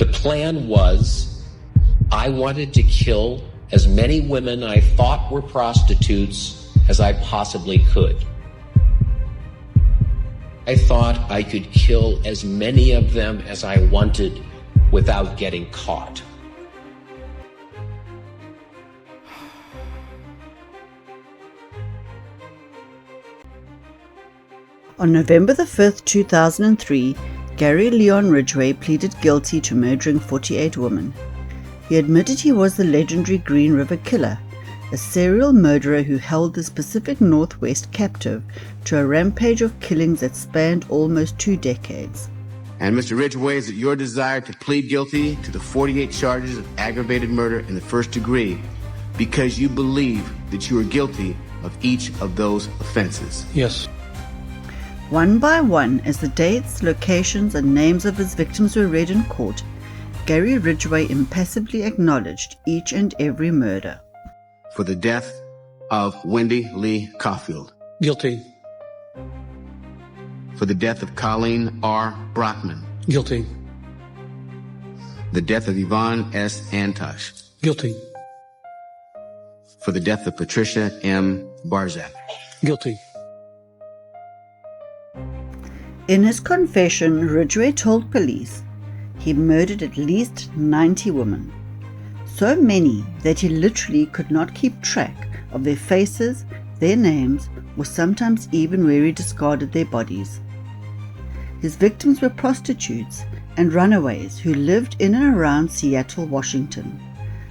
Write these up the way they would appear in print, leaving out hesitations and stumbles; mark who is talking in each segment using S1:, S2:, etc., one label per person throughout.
S1: The plan was, I wanted to kill as many women I thought were prostitutes as I possibly could. I thought I could kill as many of them as I wanted without getting caught.
S2: On November the 5th, 2003, Gary Leon Ridgeway pleaded guilty to murdering 48 women. He admitted he was the legendary Green River Killer, a serial murderer who held the Pacific Northwest captive to a rampage of killings that spanned almost 2 decades.
S3: And Mr. Ridgeway, is it your desire to plead guilty to the 48 charges of aggravated murder in the first degree because you believe that you are guilty of each of those offenses?
S4: Yes.
S2: One by one, as the dates, locations, and names of his victims were read in court, Gary Ridgeway impassively acknowledged each and every murder.
S3: For the death of Wendy Lee Caulfield.
S4: Guilty.
S3: For the death of Colleen R. Brockman.
S4: Guilty.
S3: The death of Yvonne S. Antosh.
S4: Guilty.
S3: For the death of Patricia M. Barzak.
S4: Guilty.
S2: In his confession, Ridgeway told police he murdered at least 90 women. So many that he literally could not keep track of their faces, their names, or sometimes even where he discarded their bodies. His victims were prostitutes and runaways who lived in and around Seattle, Washington,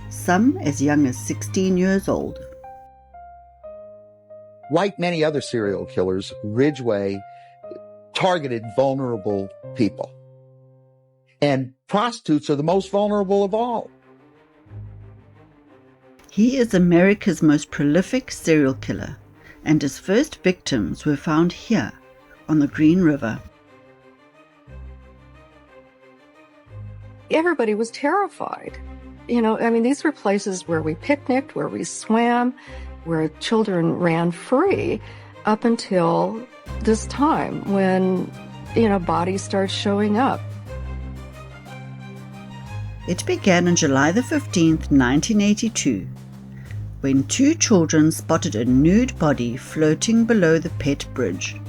S2: some as young as 16 years old.
S5: Like many other serial killers, Ridgeway targeted vulnerable people. And prostitutes are the most vulnerable of all.
S2: He is America's most prolific serial killer, and his first victims were found here on the Green River.
S6: Everybody was terrified. These were places where we picnicked, where we swam, where children ran free up until this time when, bodies start showing up.
S2: It began on July the 15th, 1982, when 2 children spotted a nude body floating below the Pet Bridge.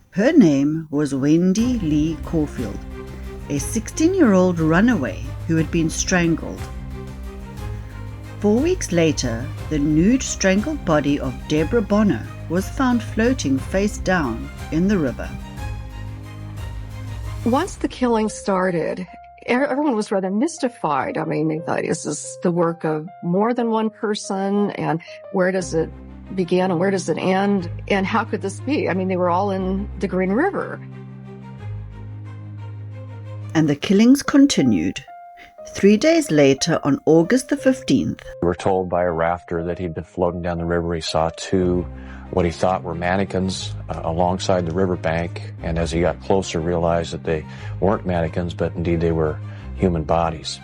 S2: Her name was Wendy Lee Caulfield, a 16-year-old runaway who had been strangled. 4 weeks later, the nude, strangled body of Deborah Bonner was found floating face down in the river.
S6: Once the killing started, everyone was rather mystified. They thought, is this the work of more than one person? And where does it begin and where does it end? And how could this be? They were all in the Green River.
S2: And the killings continued. 3 days later, on August the 15th,
S7: we were told by a rafter that he'd been floating down the river. He saw 2 what he thought were mannequins alongside the riverbank, and as he got closer realized that they weren't mannequins, but indeed they were human bodies.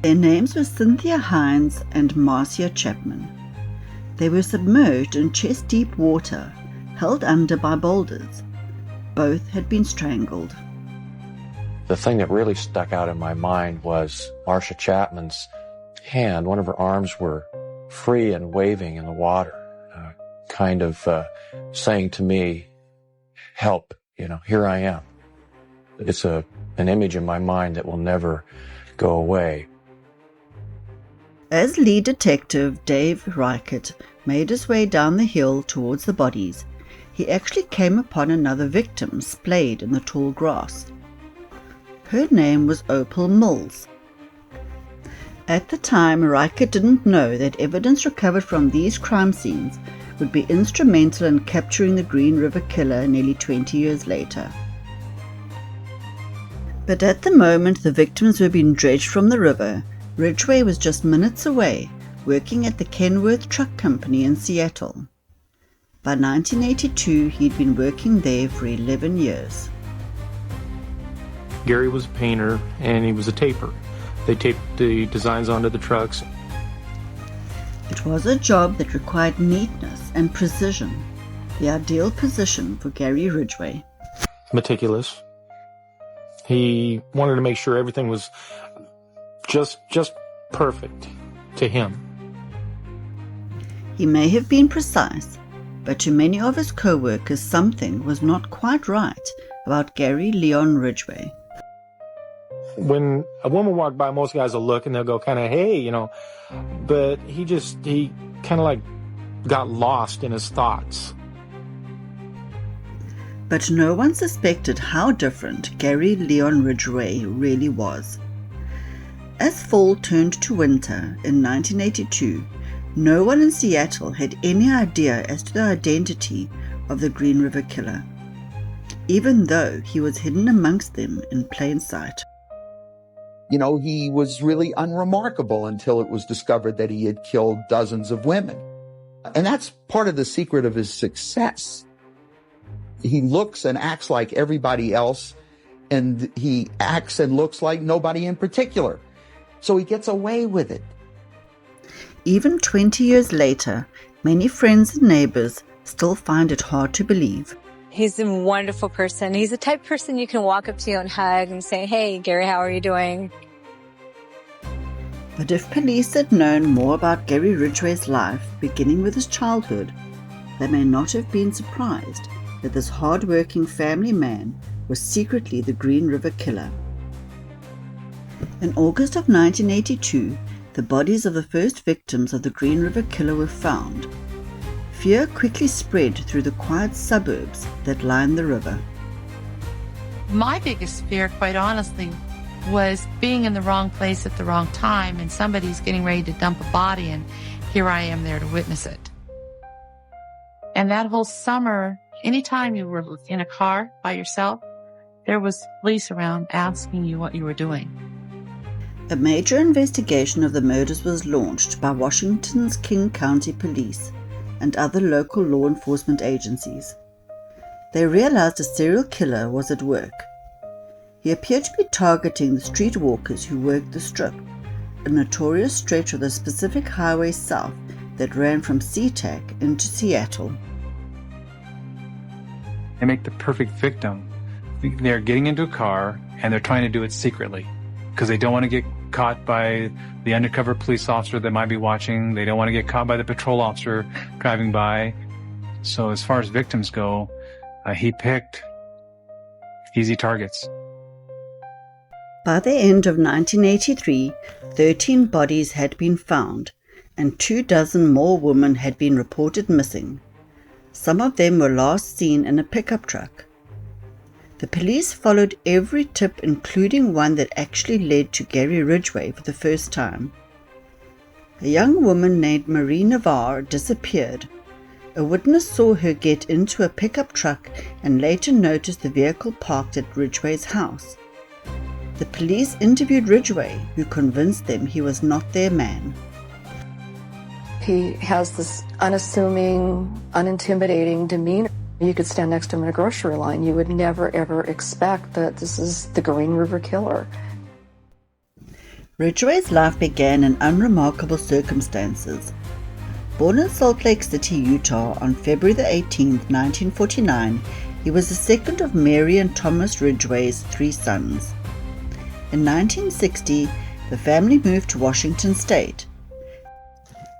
S2: Their names were Cynthia Hines and Marcia Chapman. They were submerged in chest-deep water, held under by boulders. Both had been strangled.
S7: The thing that really stuck out in my mind was Marcia Chapman's hand. One of her arms were free and waving in the water, kind of saying to me, help, here I am. It's an image in my mind that will never go away.
S2: As lead detective Dave Reichert made his way down the hill towards the bodies, he actually came upon another victim splayed in the tall grass. Her name was Opal Mills. At the time, Reichert didn't know that evidence recovered from these crime scenes would be instrumental in capturing the Green River Killer nearly 20 years later. But at the moment the victims were being dredged from the river, Ridgeway was just minutes away, working at the Kenworth Truck Company in Seattle. By 1982, he'd been working there for 11 years.
S4: Gary was a painter and he was a taper. They taped the designs onto the trucks.
S2: It was a job that required neatness and precision, the ideal position for Gary Ridgeway.
S4: Meticulous. He wanted to make sure everything was just perfect to him.
S2: He may have been precise, but to many of his co-workers something was not quite right about Gary Leon Ridgway.
S4: When a woman walked by, most guys will look and they'll go kind of, hey, but he kind of like got lost in his thoughts.
S2: But no one suspected how different Gary Leon Ridgway really was. As fall turned to winter in 1982, no one in Seattle had any idea as to the identity of the Green River Killer, even though he was hidden amongst them in plain sight.
S5: He was really unremarkable until it was discovered that he had killed dozens of women. And that's part of the secret of his success. He looks and acts like everybody else, and he acts and looks like nobody in particular. So he gets away with it.
S2: Even 20 years later, many friends and neighbors still find it hard to believe.
S8: He's a wonderful person. He's the type of person you can walk up to and hug and say, hey, Gary, how are you doing?
S2: But if police had known more about Gary Ridgway's life, beginning with his childhood, they may not have been surprised that this hard-working family man was secretly the Green River Killer. In August of 1982, the bodies of the first victims of the Green River Killer were found. Fear quickly spread through the quiet suburbs that line the river.
S9: My biggest fear, quite honestly, was being in the wrong place at the wrong time and somebody's getting ready to dump a body and here I am there to witness it. And that whole summer, anytime you were in a car by yourself, there was police around asking you what you were doing.
S2: A major investigation of the murders was launched by Washington's King County Police and other local law enforcement agencies. They realized a serial killer was at work. He appeared to be targeting the streetwalkers who worked the Strip, a notorious stretch of the Pacific Highway South that ran from SeaTac into Seattle.
S10: They make the perfect victim. They're getting into a car and they're trying to do it secretly because they don't want to get caught by the undercover police officer that might be watching. They don't want to get caught by the patrol officer driving by. So as far as victims go, he picked easy targets.
S2: By the end of 1983, 13 bodies had been found, and 24 more women had been reported missing. Some of them were last seen in a pickup truck. The police followed every tip, including one that actually led to Gary Ridgway for the first time. A young woman named Marie Navarre disappeared. A witness saw her get into a pickup truck and later noticed the vehicle parked at Ridgway's house. The police interviewed Ridgway, who convinced them he was not their man.
S6: He has this unassuming, unintimidating demeanor. You could stand next to him in a grocery line. You would never, ever expect that this is the Green River Killer.
S2: Ridgway's life began in unremarkable circumstances. Born in Salt Lake City, Utah on February the 18th, 1949, he was the second of Mary and Thomas Ridgway's 3 sons. In 1960, the family moved to Washington State.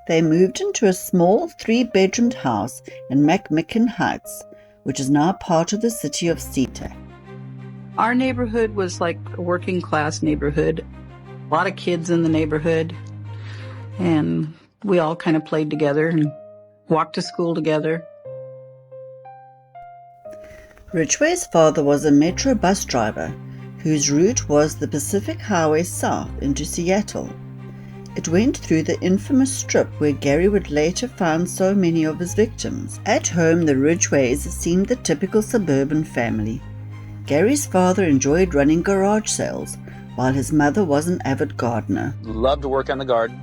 S2: They moved into a small 3-bedroomed house in McMicken Heights, which is now part of the city of SeaTac.
S11: Our neighborhood was like a working class neighborhood. A lot of kids in the neighborhood. And we all kind of played together and walked to school together.
S2: Ridgway's father was a Metro bus driver whose route was the Pacific Highway South into Seattle. It went through the infamous Strip where Gary would later find so many of his victims. At home, the Ridgways seemed the typical suburban family. Gary's father enjoyed running garage sales, while his mother was an avid gardener.
S12: Loved to work on the garden.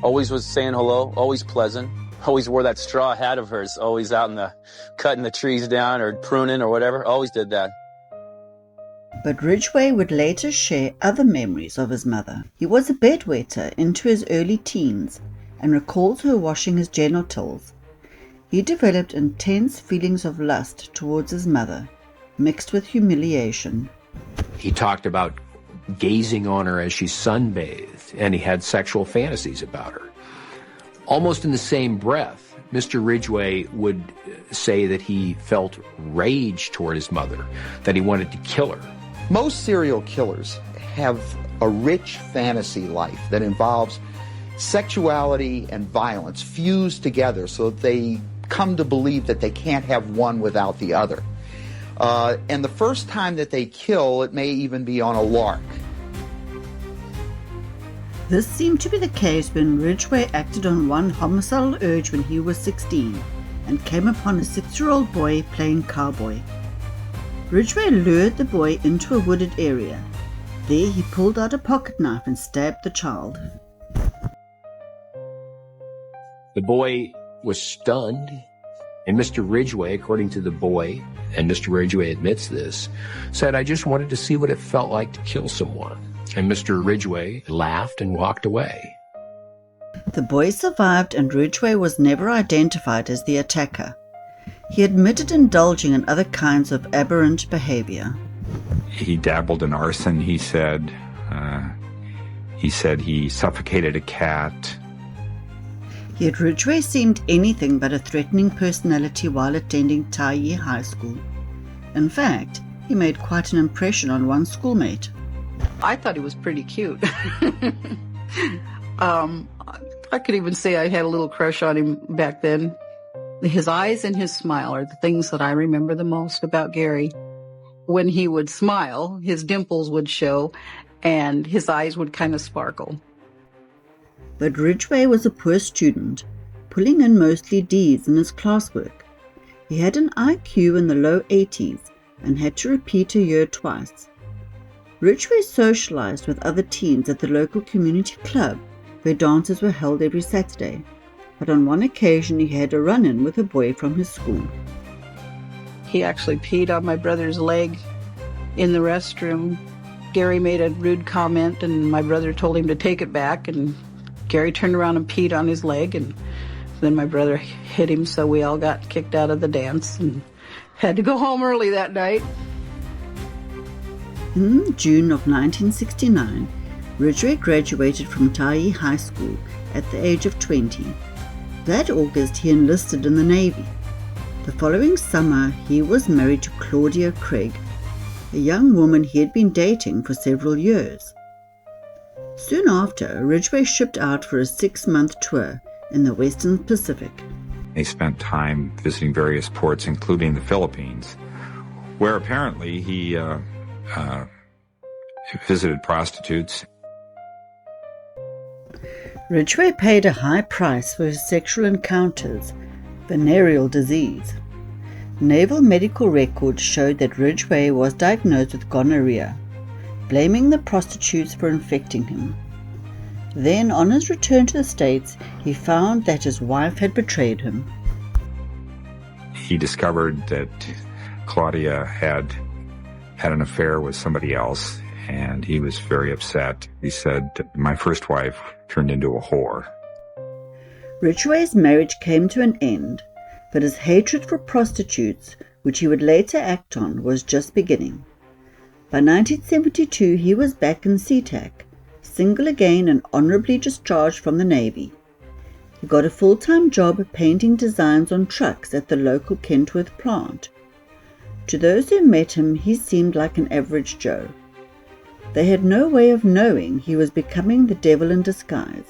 S12: Always was saying hello, always pleasant. Always wore that straw hat of hers, always out in the cutting the trees down or pruning or whatever. Always did that.
S2: But Ridgway would later share other memories of his mother. He was a bedwetter into his early teens and recalls her washing his genitals. He developed intense feelings of lust towards his mother, mixed with humiliation.
S1: He talked about gazing on her as she sunbathed, and he had sexual fantasies about her. Almost in the same breath, Mr. Ridgway would say that he felt rage toward his mother, that he wanted to kill her.
S5: Most serial killers have a rich fantasy life that involves sexuality and violence fused together so that they come to believe that they can't have one without the other. And the first time that they kill, it may even be on a lark.
S2: This seemed to be the case when Ridgway acted on one homicidal urge when he was 16 and came upon a 6-year-old boy playing cowboy. Ridgway lured the boy into a wooded area. There he pulled out a pocket knife and stabbed the child.
S1: The boy was stunned, and Mr. Ridgway, according to the boy, and Mr. Ridgway admits this, said, "I just wanted to see what it felt like to kill someone." And Mr. Ridgway laughed and walked away.
S2: The boy survived, and Ridgway was never identified as the attacker. He admitted indulging in other kinds of aberrant behavior.
S13: He dabbled in arson, he said. He suffocated a cat.
S2: Yet Ridgway seemed anything but a threatening personality while attending Tyee High School. In fact, he made quite an impression on one schoolmate.
S11: I thought he was pretty cute. I could even say I had a little crush on him back then. His eyes and his smile are the things that I remember the most about Gary. When he would smile, his dimples would show, and his eyes would kind of sparkle.
S2: But Ridgway was a poor student, pulling in mostly D's in his classwork. He had an IQ in the low 80s and had to repeat a year twice. Ridgway socialized with other teens at the local community club, where dances were held every Saturday, but on one occasion he had a run-in with a boy from his school.
S11: He actually peed on my brother's leg in the restroom. Gary made a rude comment, and my brother told him to take it back, and Gary turned around and peed on his leg, and then my brother hit him, so we all got kicked out of the dance and had to go home early that night.
S2: In June of 1969, Ridgway graduated from Tyee High School at the age of 20. That August, he enlisted in the Navy. The following summer, he was married to Claudia Craig, a young woman he had been dating for several years. Soon after, Ridgway shipped out for a 6-month tour in the Western Pacific.
S13: They spent time visiting various ports, including the Philippines, where apparently he visited prostitutes.
S2: Ridgway paid a high price for his sexual encounters, venereal disease. Naval medical records showed that Ridgway was diagnosed with gonorrhea, blaming the prostitutes for infecting him. Then, on his return to the States, he found that his wife had betrayed him.
S13: He discovered that Claudia had an affair with somebody else, and he was very upset. He said, "My first wife turned into a whore."
S2: Ridgway's marriage came to an end, but his hatred for prostitutes, which he would later act on, was just beginning. By 1972, he was back in SeaTac, single again and honorably discharged from the Navy. He got a full-time job painting designs on trucks at the local Kentworth plant. To those who met him, he seemed like an average Joe. They had no way of knowing he was becoming the devil in disguise.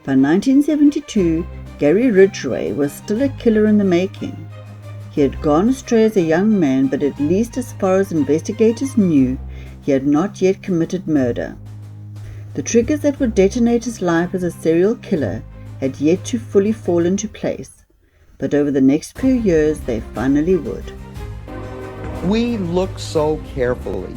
S2: By 1972, Gary Ridgway was still a killer in the making. He had gone astray as a young man, but at least as far as investigators knew, he had not yet committed murder. The triggers that would detonate his life as a serial killer had yet to fully fall into place, but over the next few years they finally would.
S5: We look so carefully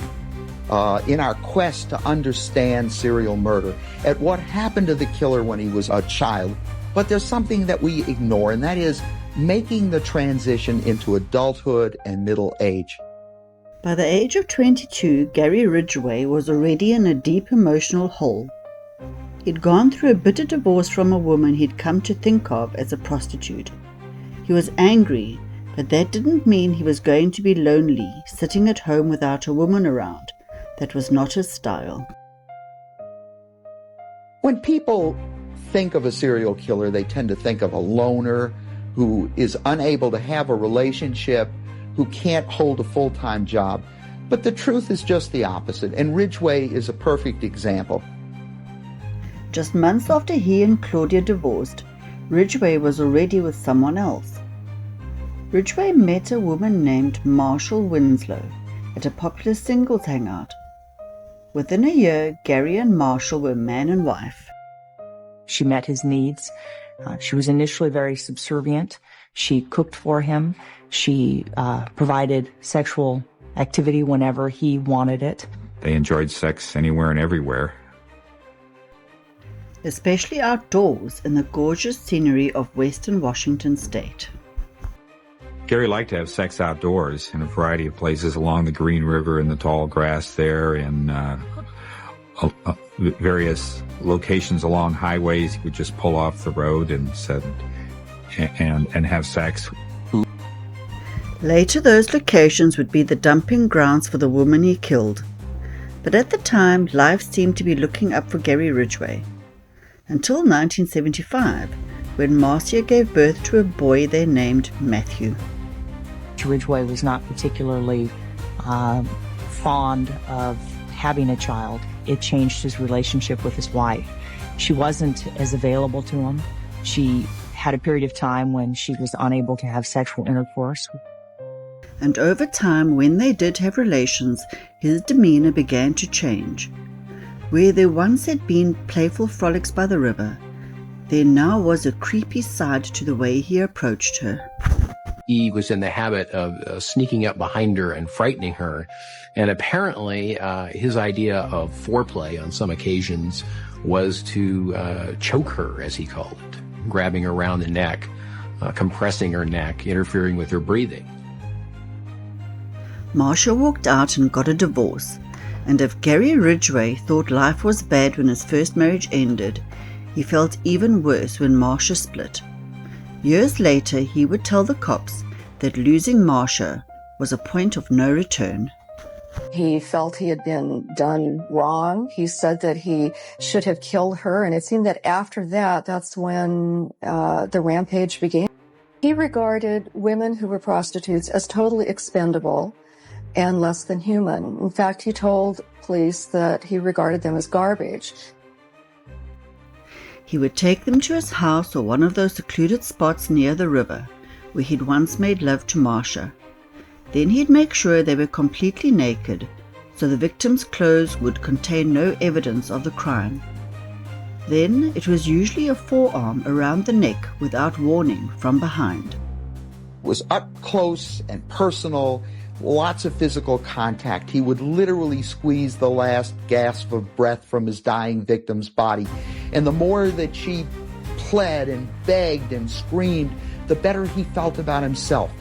S5: in our quest to understand serial murder at what happened to the killer when he was a child, but there's something that we ignore, and that is making the transition into adulthood and middle age.
S2: By the age of 22, Gary Ridgway was already in a deep emotional hole. He'd gone through a bitter divorce from a woman he'd come to think of as a prostitute. He was angry But that didn't mean he was going to be lonely, sitting at home without a woman around. That was not his style.
S5: When people think of a serial killer, they tend to think of a loner who is unable to have a relationship, who can't hold a full-time job. But the truth is just the opposite, and Ridgeway is a perfect example.
S2: Just months after he and Claudia divorced, Ridgeway was already with someone else. Ridgeway met a woman named Marshall Winslow at a popular singles hangout. Within a year, Gary and Marshall were man and wife.
S14: She met his needs. She was initially very subservient. She cooked for him. She provided sexual activity whenever he wanted it.
S13: They enjoyed sex anywhere and everywhere.
S2: Especially outdoors in the gorgeous scenery of western Washington state.
S13: Gary liked to have sex outdoors in a variety of places along the Green River and the tall grass there, and various locations along highways. He would just pull off the road and have sex.
S2: Later, those locations would be the dumping grounds for the woman he killed. But at the time, life seemed to be looking up for Gary Ridgeway. Until 1975, when Marcia gave birth to a boy they named Matthew.
S14: Ridgeway was not particularly fond of having a child. It changed his relationship with his wife. She wasn't as available to him. She had a period of time when she was unable to have sexual intercourse.
S2: And over time, when they did have relations, his demeanor began to change. Where there once had been playful frolics by the river, there now was a creepy side to the way he approached her.
S1: He was in the habit of sneaking up behind her and frightening her. And apparently, his idea of foreplay on some occasions was to choke her, as he called it, grabbing her around the neck, compressing her neck, interfering with her breathing.
S2: Marcia walked out and got a divorce. And if Gary Ridgeway thought life was bad when his first marriage ended, he felt even worse when Marcia split. Years later, he would tell the cops that losing Marcia was a point of no return.
S6: He felt he had been done wrong. He said that he should have killed her, and it seemed that after that, that's when the rampage began. He regarded women who were prostitutes as totally expendable and less than human. In fact, he told police that he regarded them as garbage.
S2: He would take them to his house or one of those secluded spots near the river, where he'd once made love to Marcia. Then he'd make sure they were completely naked, so the victim's clothes would contain no evidence of the crime. Then it was usually a forearm around the neck without warning from behind.
S5: It was up close and personal, lots of physical contact. He would literally squeeze the last gasp of breath from his dying victim's body. And the more that she pled and begged and screamed, the better he felt about himself.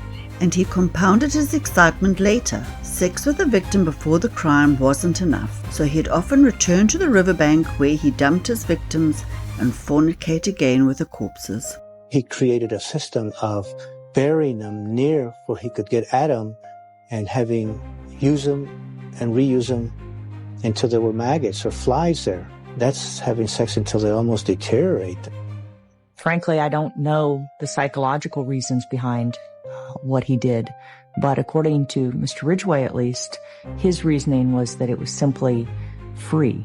S2: And he compounded his excitement later. Sex with the victim before the crime wasn't enough, so he'd often return to the riverbank where he dumped his victims and fornicate again with the corpses.
S15: He created a system of burying them near where he could get at them and use them and reuse them until there were maggots or flies there. That's having sex until they almost deteriorate.
S14: Frankly, I don't know the psychological reasons behind what he did, but according to Mr. Ridgeway at least, his reasoning was that it was simply free.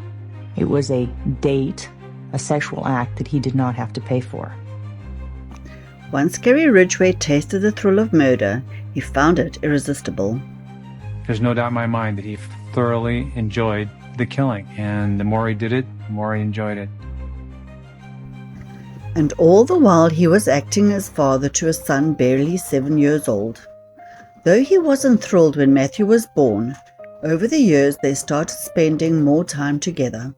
S14: It was a date, a sexual act that he did not have to pay for.
S2: Once Gary Ridgeway tasted the thrill of murder, he found it irresistible.
S10: There's no doubt in my mind that he thoroughly enjoyed the killing, and the more he did it, the more he enjoyed it.
S2: And all the while he was acting as father to a son barely 7 years old. Though he wasn't thrilled when Matthew was born, over the years they started spending more time together.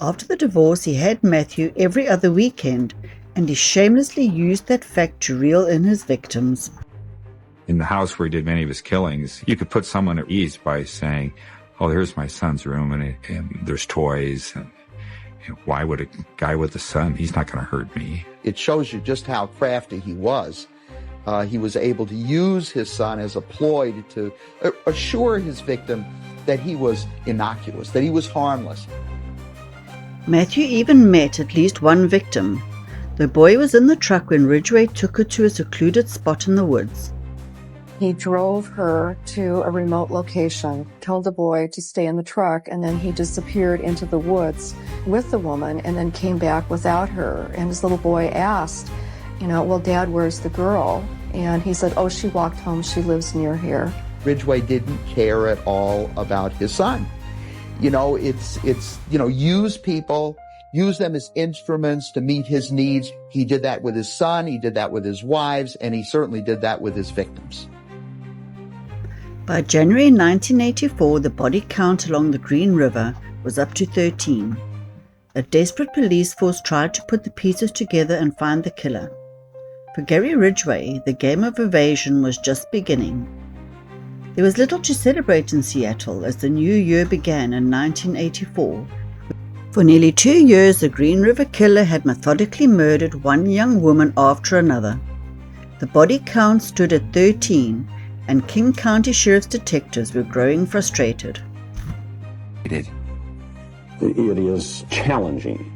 S2: After the divorce, he had Matthew every other weekend, and he shamelessly used that fact to reel in his victims.
S13: In the house where he did many of his killings, you could put someone at ease by saying, oh, here's my son's room, and there's toys, and why would a guy with a son, he's not going to hurt me.
S5: It shows you just how crafty he was. He was able to use his son as a ploy to assure his victim that he was innocuous, that he was harmless.
S2: Matthew even met at least one victim. The boy was in the truck when Ridgeway took her to a secluded spot in the woods.
S6: He drove her to a remote location, told the boy to stay in the truck, and then he disappeared into the woods with the woman and then came back without her. And his little boy asked, well, Dad, where's the girl? And he said, oh, she walked home. She lives near here.
S5: Ridgeway didn't care at all about his son. Use people, use them as instruments to meet his needs. He did that with his son, he did that with his wives, and he certainly did that with his victims.
S2: By January 1984, the body count along the Green River was up to 13. A desperate police force tried to put the pieces together and find the killer. For Gary Ridgeway, the game of evasion was just beginning. There was little to celebrate in Seattle as the new year began in 1984. For nearly 2 years, the Green River Killer had methodically murdered one young woman after another. The body count stood at 13, and King County Sheriff's detectives were growing frustrated.
S16: It is challenging.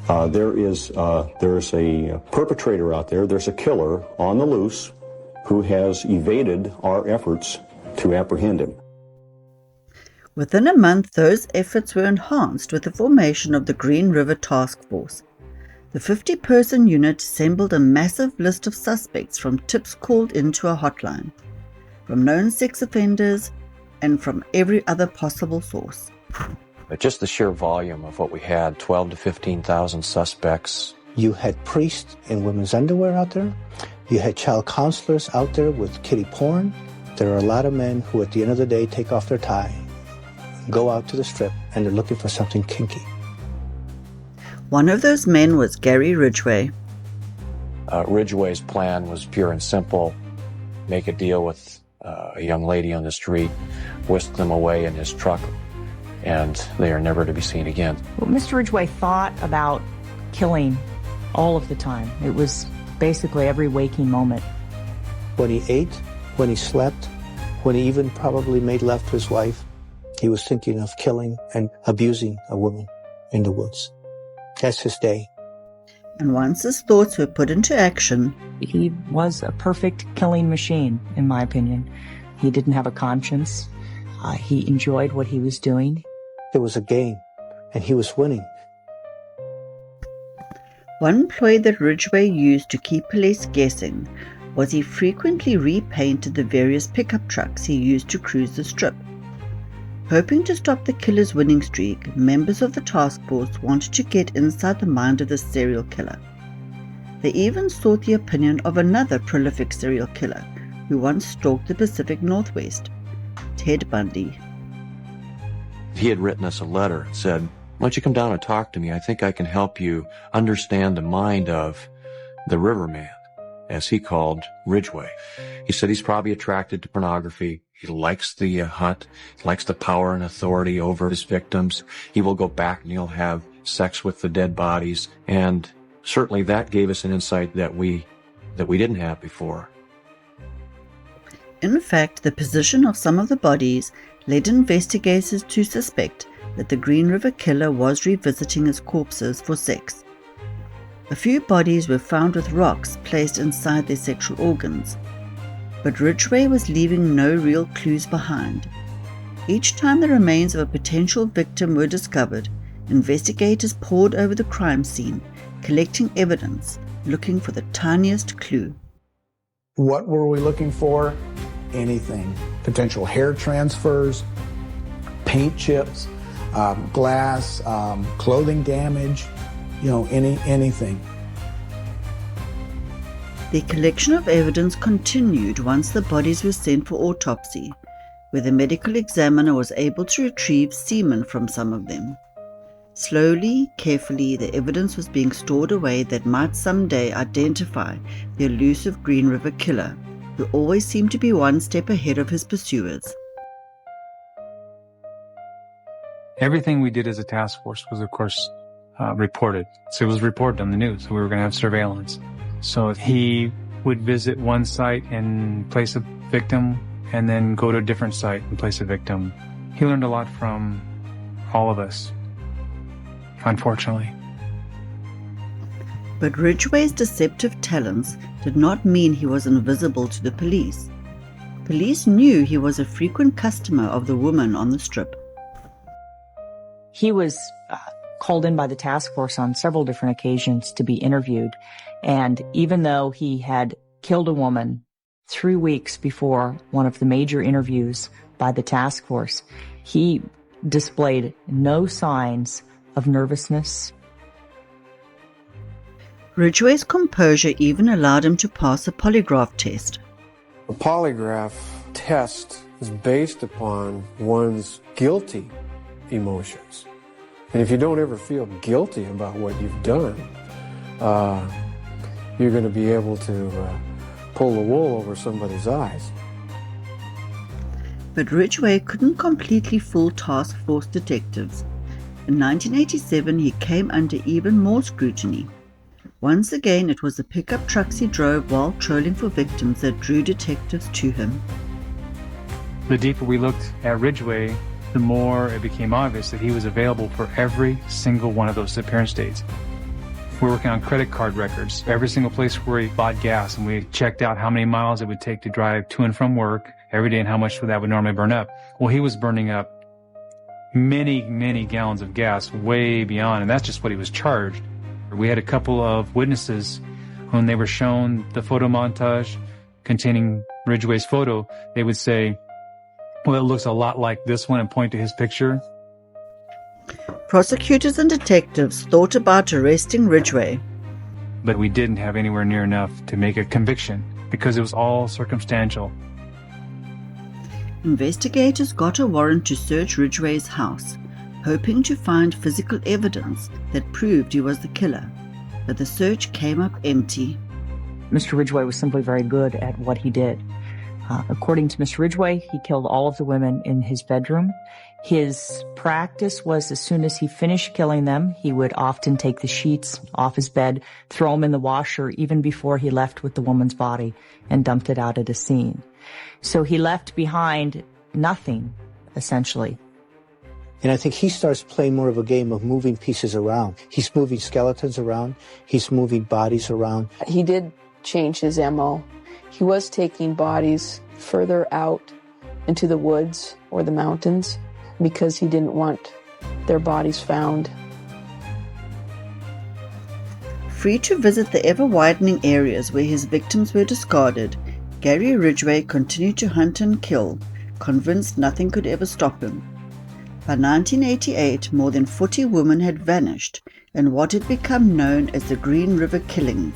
S16: There's a perpetrator out there, there's a killer on the loose who has evaded our efforts to apprehend him.
S2: Within a month, those efforts were enhanced with the formation of the Green River Task Force. The 50-person unit assembled a massive list of suspects from tips called into a hotline, from known sex offenders, and from every other possible source.
S7: But just the sheer volume of what we had, 12 to 15,000 suspects.
S15: You had priests in women's underwear out there. You had child counselors out there with kiddie porn. There are a lot of men who at the end of the day take off their tie, go out to the strip, and they're looking for something kinky.
S2: One of those men was Gary Ridgeway.
S7: Ridgeway's plan was pure and simple. Make a deal with a young lady on the street, whisk them away in his truck, and they are never to be seen again.
S14: Well, Mr. Ridgeway thought about killing all of the time. It was basically every waking moment.
S15: When he ate, when he slept, when he even probably made love to his wife, he was thinking of killing and abusing a woman in the woods. That's his day.
S2: And once his thoughts were put into action,
S14: he was a perfect killing machine, in my opinion. He didn't have a conscience. He enjoyed what he was doing.
S15: It was a game, and he was winning.
S2: One ploy that Ridgeway used to keep police guessing was he frequently repainted the various pickup trucks he used to cruise the strip. Hoping to stop the killer's winning streak, members of the task force wanted to get inside the mind of the serial killer. They even sought the opinion of another prolific serial killer who once stalked the Pacific Northwest, Ted Bundy.
S7: He had written us a letter and said, why don't you come down and talk to me? I think I can help you understand the mind of the Riverman, as he called Ridgeway. He said he's probably attracted to pornography. He likes the hunt. He likes the power and authority over his victims. He will go back and he'll have sex with the dead bodies. And certainly that gave us an insight that we didn't have before.
S2: In fact, the position of some of the bodies led investigators to suspect that the Green River Killer was revisiting his corpses for sex. A few bodies were found with rocks placed inside their sexual organs, but Ridgeway was leaving no real clues behind. Each time the remains of a potential victim were discovered, investigators pored over the crime scene, collecting evidence, looking for the tiniest clue.
S17: What were we looking for? Anything. Potential hair transfers, paint chips, glass, clothing damage, anything.
S2: The collection of evidence continued once the bodies were sent for autopsy, where the medical examiner was able to retrieve semen from some of them. Slowly, carefully, the evidence was being stored away that might someday identify the elusive Green River Killer, who always seemed to be one step ahead of his pursuers.
S10: Everything we did as a task force was, of course, reported. So it was reported on the news. We were going to have surveillance. So he would visit one site and place a victim and then go to a different site and place a victim. He learned a lot from all of us, unfortunately.
S2: But Ridgway's deceptive talents did not mean he was invisible to the police. Police knew he was a frequent customer of the woman on the strip.
S14: He was called in by the task force on several different occasions to be interviewed. And even though he had killed a woman 3 weeks before one of the major interviews by the task force, he displayed no signs of nervousness.
S2: Ridgway's composure even allowed him to pass a polygraph test.
S18: A polygraph test is based upon one's guilty emotions. And if you don't ever feel guilty about what you've done, you're going to be able to pull the wool over somebody's eyes.
S2: But Ridgway couldn't completely fool task force detectives. In 1987, he came under even more scrutiny. Once again, it was the pickup trucks he drove while trolling for victims that drew detectives to him.
S10: The deeper we looked at Ridgeway, the more it became obvious that he was available for every single one of those disappearance dates. We're working on credit card records, every single place where he bought gas, and we checked out how many miles it would take to drive to and from work every day and how much that would normally burn up. Well, he was burning up many, many gallons of gas, way beyond, and that's just what he was charged. We had a couple of witnesses when they were shown the photo montage containing Ridgway's photo, they would say, well, it looks a lot like this one, and point to his picture.
S2: Prosecutors and detectives thought about arresting Ridgway.
S10: But we didn't have anywhere near enough to make a conviction because it was all circumstantial.
S2: Investigators got a warrant to search Ridgway's house, hoping to find physical evidence that proved he was the killer. But the search came up empty.
S14: Mr. Ridgway was simply very good at what he did. According to Mr. Ridgway, he killed all of the women in his bedroom. His practice was as soon as he finished killing them, he would often take the sheets off his bed, throw them in the washer even before he left with the woman's body and dumped it out at a scene. So he left behind nothing, essentially.
S15: And I think he starts playing more of a game of moving pieces around. He's moving skeletons around. He's moving bodies around.
S19: He did change his MO. He was taking bodies further out into the woods or the mountains because he didn't want their bodies found.
S2: Free to visit the ever-widening areas where his victims were discarded, Gary Ridgway continued to hunt and kill, convinced nothing could ever stop him. By 1988, more than 40 women had vanished in what had become known as the Green River Killings,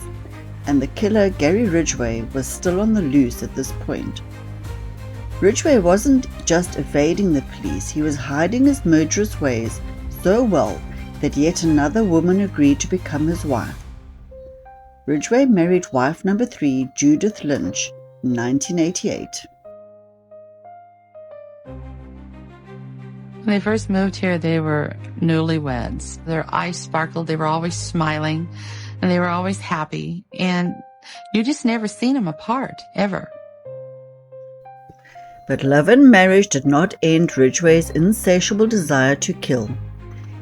S2: and the killer, Gary Ridgway, was still on the loose at this point. Ridgway wasn't just evading the police, he was hiding his murderous ways so well that yet another woman agreed to become his wife. Ridgway married wife number 3, Judith Lynch, in 1988.
S9: When they first moved here, they were newlyweds. Their eyes sparkled, they were always smiling, and they were always happy. And you just never seen them apart, ever.
S2: But love and marriage did not end Ridgway's insatiable desire to kill.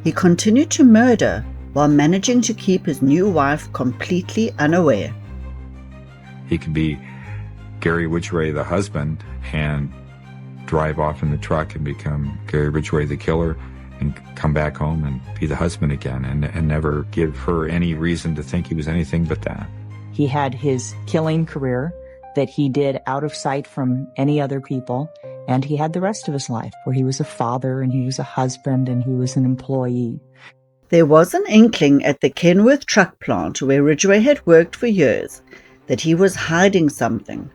S2: He continued to murder while managing to keep his new wife completely unaware.
S13: He could be Gary Ridgway, the husband, and drive off in the truck and become Gary Ridgway, the killer, and come back home and be the husband again, and never give her any reason to think he was anything but that.
S14: He had his killing career that he did out of sight from any other people, and he had the rest of his life where he was a father and he was a husband and he was an employee.
S2: There was an inkling at the Kenworth truck plant where Ridgway had worked for years that he was hiding something.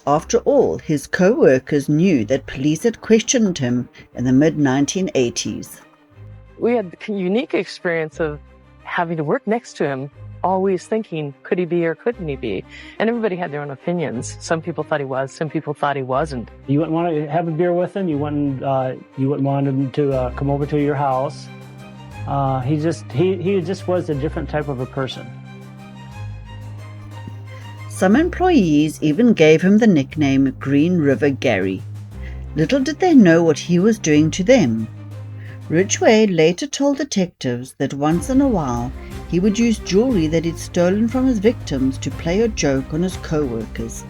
S2: After all, his co-workers knew that police had questioned him in the mid-1980s.
S20: We had the unique experience of having to work next to him, always thinking, could he be or couldn't he be? And everybody had their own opinions. Some people thought he was, some people thought he wasn't.
S21: You wouldn't want to have a beer with him. You wouldn't want him to come over to your house. He just was a different type of a person.
S2: Some employees even gave him the nickname Green River Gary. Little did they know what he was doing to them. Ridgeway later told detectives that once in a while he would use jewelry that he'd stolen from his victims to play a joke on his co-workers.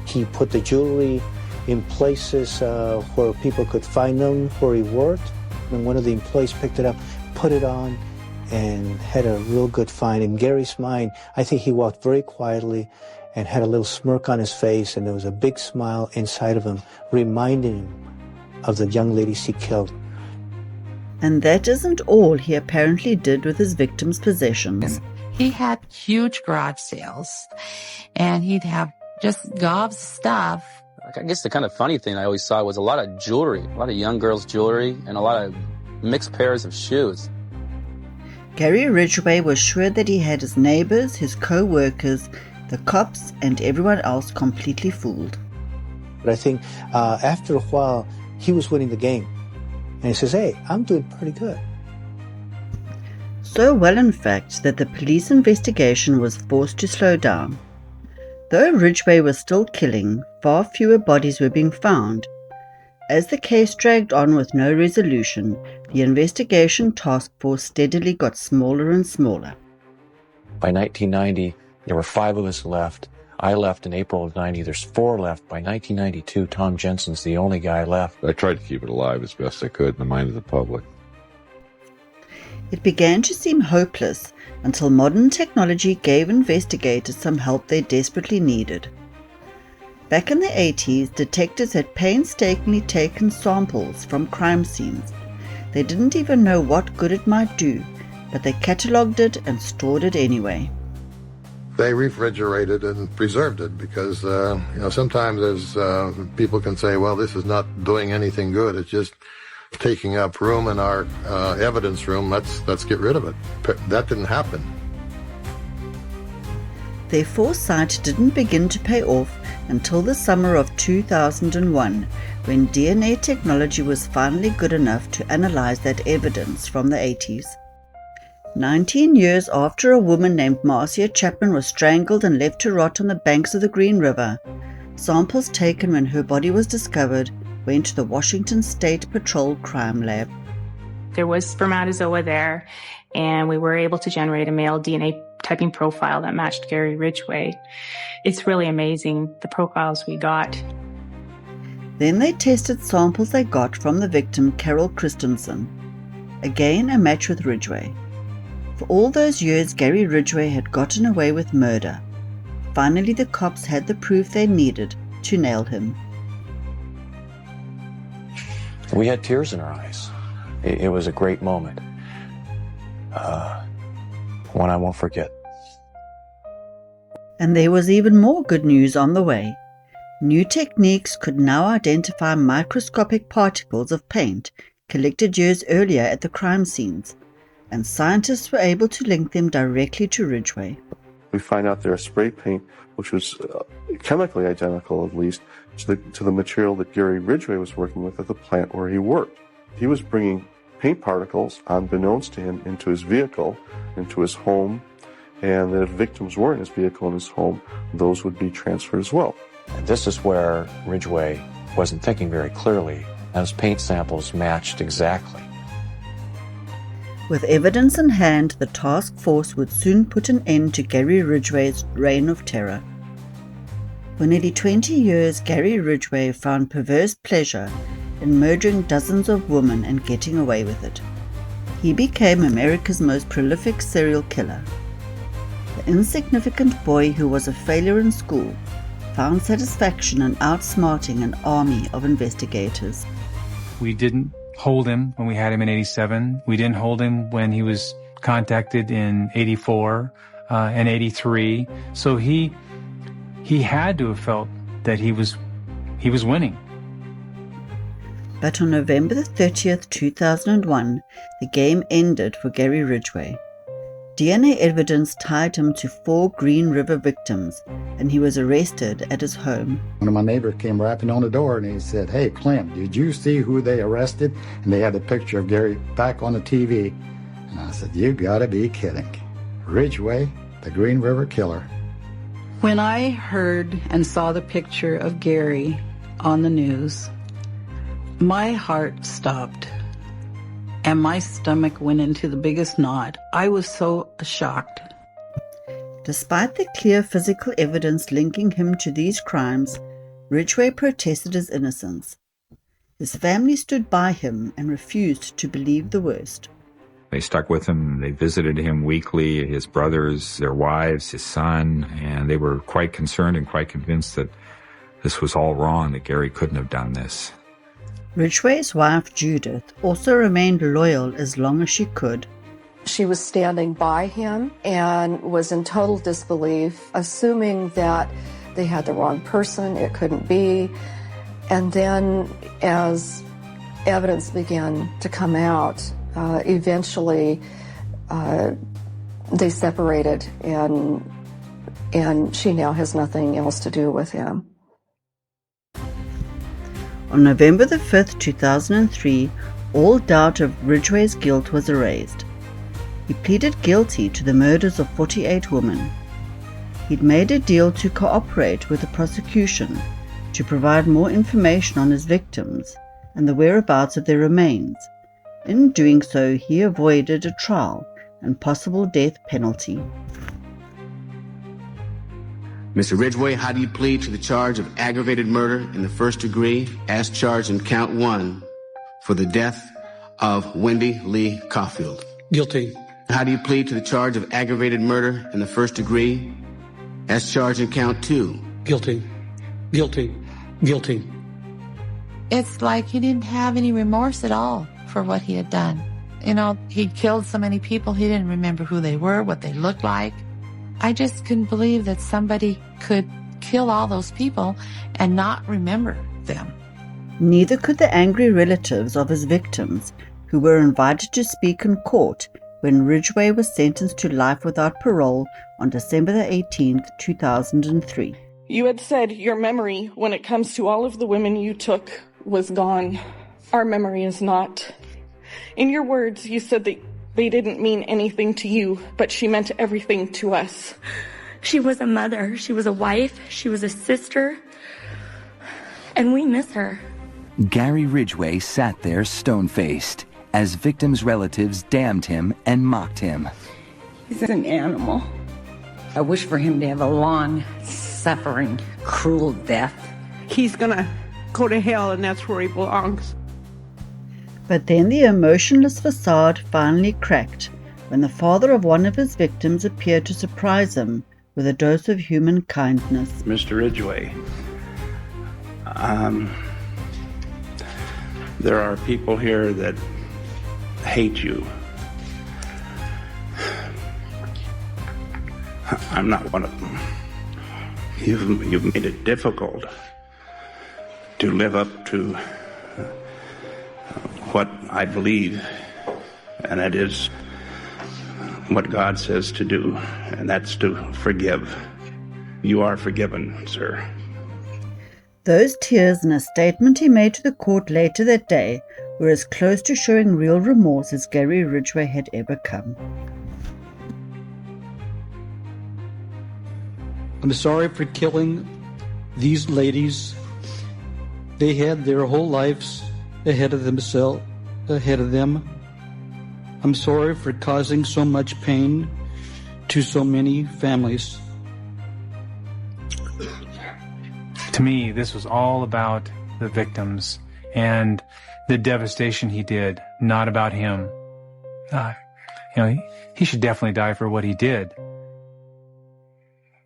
S15: He put the jewelry in places where people could find them where he worked. And one of the employees picked it up, put it on, and had a real good find. In Gary's mind, I think he walked very quietly and had a little smirk on his face, and there was a big smile inside of him, reminding him of the young ladies he killed.
S2: And that isn't all he apparently did with his victims' possessions.
S9: He had huge garage sales, and he'd have just gobs of stuff.
S12: I guess the kind of funny thing I always saw was a lot of jewelry, a lot of young girls' jewelry, and a lot of mixed pairs of shoes.
S2: Gary Ridgeway was sure that he had his neighbors, his co-workers, the cops, and everyone else completely fooled.
S15: But I think after a while, he was winning the game. And he says, hey, I'm doing pretty good.
S2: So well, in fact, that the police investigation was forced to slow down. Though Ridgeway was still killing, far fewer bodies were being found. As the case dragged on with no resolution, the investigation task force steadily got smaller and smaller.
S7: By 1990, there were 5 of us left. I left in April of 90. There's 4 left. By 1992, Tom Jensen's the only guy left.
S3: I tried to keep it alive as best I could in the mind of the public.
S2: It began to seem hopeless until modern technology gave investigators some help they desperately needed. Back in the 80s, detectives had painstakingly taken samples from crime scenes. They didn't even know what good it might do, but they catalogued it and stored it anyway.
S22: They refrigerated and preserved it because, sometimes there's people can say, well, this is not doing anything good. It's just taking up room in our evidence room. Let's get rid of it. That didn't happen.
S2: Their foresight didn't begin to pay off until the summer of 2001, when DNA technology was finally good enough to analyze that evidence from the 80s. 19 years after a woman named Marcia Chapman was strangled and left to rot on the banks of the Green River, samples taken when her body was discovered went to the Washington State Patrol Crime Lab.
S23: There was spermatozoa there, and we were able to generate a male DNA typing profile that matched Gary Ridgeway. It's really amazing, the profiles we got.
S2: Then they tested samples they got from the victim, Carol Christensen. Again, a match with Ridgeway. For all those years, Gary Ridgeway had gotten away with murder. Finally, the cops had the proof they needed to nail him.
S7: We had tears in our eyes. It was a great moment. One I won't forget.
S2: And there was even more good news on the way. New techniques could now identify microscopic particles of paint collected years earlier at the crime scenes, and scientists were able to link them directly to Ridgeway.
S24: We find out there's spray paint, which was chemically identical, at least, to the material that Gary Ridgeway was working with at the plant where he worked. He was bringing paint particles, unbeknownst to him, into his vehicle, into his home, and that if victims were in his vehicle and his home, those would be transferred as well.
S7: And this is where Ridgeway wasn't thinking very clearly, and his paint samples matched exactly.
S2: With evidence in hand, the task force would soon put an end to Gary Ridgeway's reign of terror. For nearly 20 years, Gary Ridgeway found perverse pleasure in murdering dozens of women and getting away with it. He became America's most prolific serial killer. The insignificant boy who was a failure in school found satisfaction in outsmarting an army of investigators.
S10: We didn't hold him when we had him in 87. We didn't hold him when he was contacted in 84 and 83. So he had to have felt that he was winning.
S2: But on November the 30th, 2001, the game ended for Gary Ridgeway. DNA evidence tied him to 4 Green River victims, and he was arrested at his home.
S25: One of my neighbors came rapping on the door, and he said, "Hey, Clint, did you see who they arrested?" And they had a picture of Gary back on the TV. And I said, "You gotta be kidding. Ridgeway, the Green River killer."
S1: When I heard and saw the picture of Gary on the news, my heart stopped and my stomach went into the biggest knot. I was so shocked.
S2: Despite the clear physical evidence linking him to these crimes, Ridgeway protested his innocence. His family stood by him and refused to believe the worst.
S13: They stuck with him. They visited him weekly, his brothers, their wives, his son, and they were quite concerned and quite convinced that this was all wrong, that Gary couldn't have done this.
S2: Ridgeway's wife, Judith, also remained loyal as long as she could.
S4: She was standing by him and was in total disbelief, assuming that they had the wrong person, it couldn't be. And then as evidence began to come out, eventually they separated, and she now has nothing else to do with him.
S2: On November the 5th, 2003, all doubt of Ridgeway's guilt was erased. He pleaded guilty to the murders of 48 women. He'd made a deal to cooperate with the prosecution to provide more information on his victims and the whereabouts of their remains. In doing so, he avoided a trial and possible death penalty.
S6: Mr. Ridgeway, how do you plead to the charge of aggravated murder in the first degree as charged in count 1 for the death of Wendy Lee Caulfield?
S8: Guilty.
S6: How do you plead to the charge of aggravated murder in the first degree as charged in count 2?
S8: Guilty. Guilty. Guilty.
S9: It's like he didn't have any remorse at all for what he had done. You know, he killed so many people, he didn't remember who they were, what they looked like. I just couldn't believe that somebody could kill all those people and not remember them.
S2: Neither could the angry relatives of his victims, who were invited to speak in court when Ridgeway was sentenced to life without parole on December the 18th, 2003.
S11: You had said your memory, when it comes to all of the women you took, was gone. Our memory is not. In your words, you said that they didn't mean anything to you, but she meant everything to us.
S26: She was a mother, she was a wife, she was a sister, and we miss her.
S27: Gary Ridgeway sat there stone-faced as victims' relatives damned him and mocked him.
S28: He's an animal. I wish for him to have a long, suffering, cruel death.
S29: He's gonna go to hell, and that's where he belongs.
S2: But then the emotionless facade finally cracked when the father of one of his victims appeared to surprise him with a dose of human kindness.
S30: Mr. Ridgeway, there are people here that hate you. I'm not one of them. You've made it difficult to live up to what I believe, and that is what God says to do, and that's to forgive. You are forgiven, sir.
S2: Those tears in a statement he made to the court later that day were as close to showing real remorse as Gary Ridgeway had ever come.
S8: I'm sorry for killing these ladies. They had their whole lives ahead of them. I'm sorry for causing so much pain to so many families.
S10: To me, this was all about the victims and the devastation he did, not about him. He should definitely die for what he did.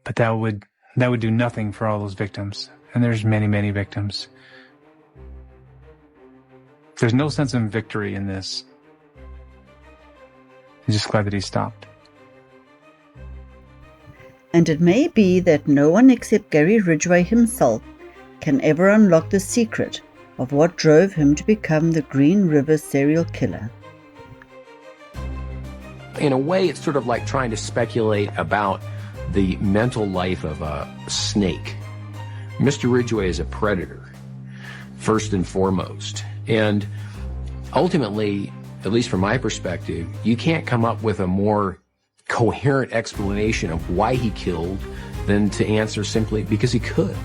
S10: But that would do nothing for all those victims. And there's many, many victims. There's no sense of victory in this. I'm just glad that he stopped.
S2: And it may be that no one except Gary Ridgeway himself can ever unlock the secret of what drove him to become the Green River serial killer.
S31: In a way, it's sort of like trying to speculate about the mental life of a snake. Mr. Ridgeway is a predator, first and foremost. And ultimately, at least from my perspective, you can't come up with a more coherent explanation of why he killed than to answer simply because he could.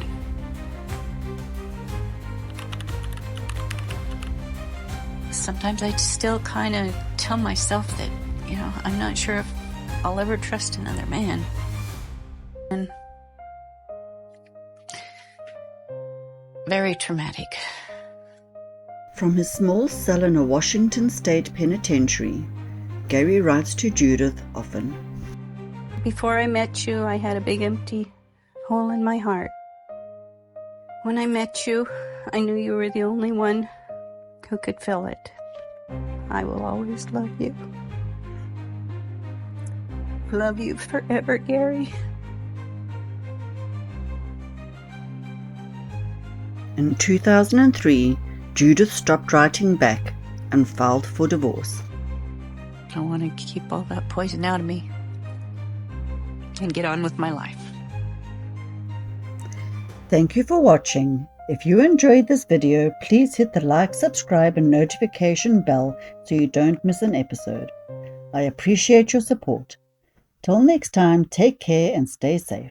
S3: Sometimes I still kind of tell myself that, I'm not sure if I'll ever trust another man. And very traumatic.
S2: From his small cell in a Washington state penitentiary, Gary writes to Judith often.
S3: Before I met you, I had a big empty hole in my heart. When I met you, I knew you were the only one who could fill it. I will always love you. Love you forever, Gary.
S2: In 2003, Judith stopped writing back and filed for divorce.
S3: I want to keep all that poison out of me and get on with my life.
S2: Thank you for watching. If you enjoyed this video, please hit the like, subscribe and notification bell so you don't miss an episode. I appreciate your support. Till next time, take care and stay safe.